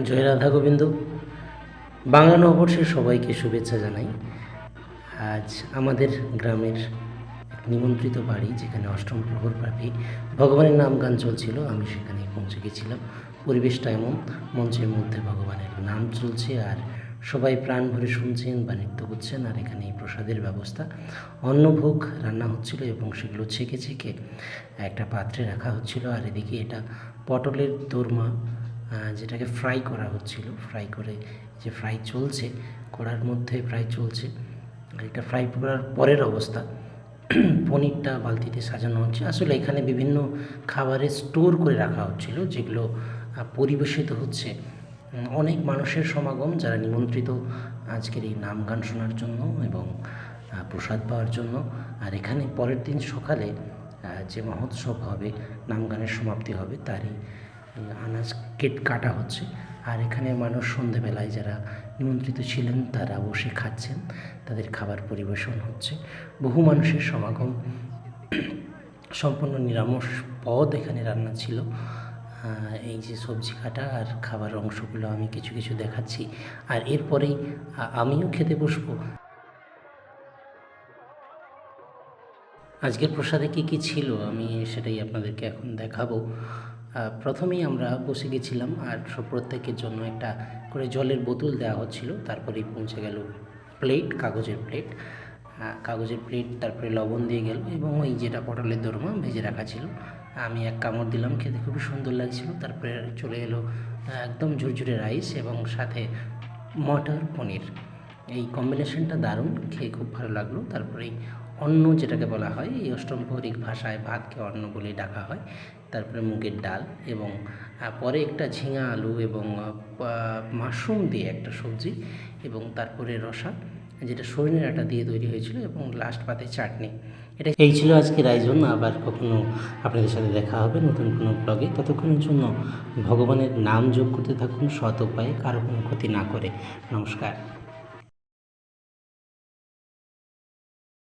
জয় রাধা গোবিন্দ। বাংলা নববর্ষের সবাইকে শুভেচ্ছা জানাই। আজ আমাদের গ্রামের এক নিমন্ত্রিত বাড়ি, যেখানে অষ্টম প্রহর ব্যাপী ভগবানের নাম গান চলছিল। আমি সেখানে পৌঁছে গেছিলাম। পরিবেশটা এমন, মঞ্চের মধ্যে ভগবানের নাম চলছে আর সবাই প্রাণ ভরে শুনছেন বা নৃত্য করছেন। আর এখানে এই প্রসাদের ব্যবস্থা, অন্নভোগ রান্না হচ্ছিল এবং সেগুলো ছেঁকে ছেঁকে একটা পাত্রে রাখা হচ্ছিল। আর এদিকে এটা পটলের দোরমা, যেটাকে ফ্রাই করা হচ্ছিল। ফ্রাই করে যে ফ্রাই চলছে, কড়ার মধ্যে ফ্রাই চলছে। আর এটা ফ্রাই করার পরের অবস্থা। পনিরটা বালতিতে সাজানো হচ্ছে। আসলে এখানে বিভিন্ন খাবারের স্টোর করে রাখা হচ্ছিল, যেগুলো পরিবেশিত হচ্ছে। অনেক মানুষের সমাগম, যারা নিমন্ত্রিত আজকের এই নাম গান শোনার জন্য এবং প্রসাদ পাওয়ার জন্য। আর এখানে পরের দিন সকালে যে মহোৎসব হবে, নাম গানের সমাপ্তি হবে, তারই আনাজ কাটা হচ্ছে। আর এখানে মানুষ সন্ধেবেলায় যারা নিমন্ত্রিত ছিলেন তারা বসে খাচ্ছেন, তাদের খাবার পরিবেশন হচ্ছে। বহু মানুষের সমাগম। সম্পূর্ণ নিরামিষ পদ এখানে রান্না ছিল। এই যে সবজি কাটা আর খাবার অংশগুলো আমি কিছু কিছু দেখাচ্ছি, আর এরপরেই আমিও খেতে বসবো। আজকের প্রসাদে কী কী ছিল আমি সেটাই আপনাদেরকে এখন দেখাবো। প্রথমেই আমরা বসে গেছিলাম, আর প্রত্যেকের জন্য একটা করে জলের বোতল দেওয়া হচ্ছিল। তারপরেই পৌঁছে গেল প্লেট, কাগজের প্লেট। তারপরে লবণ দিয়ে গেল এবং ওই যেটা পটলের দোরমা ভেজে রাখা ছিল, আমি এক কামড় দিলাম, খেতে খুবই সুন্দর লাগছিল। তারপরে চলে এলো একদম ঝুরঝুরে রাইস এবং সাথে মটর পনির। এই কম্বিনেশনটা দারুণ, খেয়ে খুব ভালো লাগলো। তারপরেই অন্ন, যেটাকে বলা হয়, এই অষ্টমপ্রহরিক ভাষায় ভাতকে অন্ন বলে ডাকা হয়। তারপরে মুগের ডাল এবং পরে একটা ঝিঙা আলু এবং মাশরুম দিয়ে একটা সবজি, এবং তারপরে রসা, যেটা সজনের ডাঁটা দিয়ে তৈরি হয়েছিল, এবং লাস্ট পাতে চাটনি। এই ছিল আজকের আয়োজন। আবার কখনো আপনাদের সাথে দেখা হবে নতুন কোনো ব্লগে। ততক্ষণের জন্য ভগবানের নাম যোগ করতে থাকুন সৎ উপায়ে, কারো কোনো ক্ষতি না করে। নমস্কার।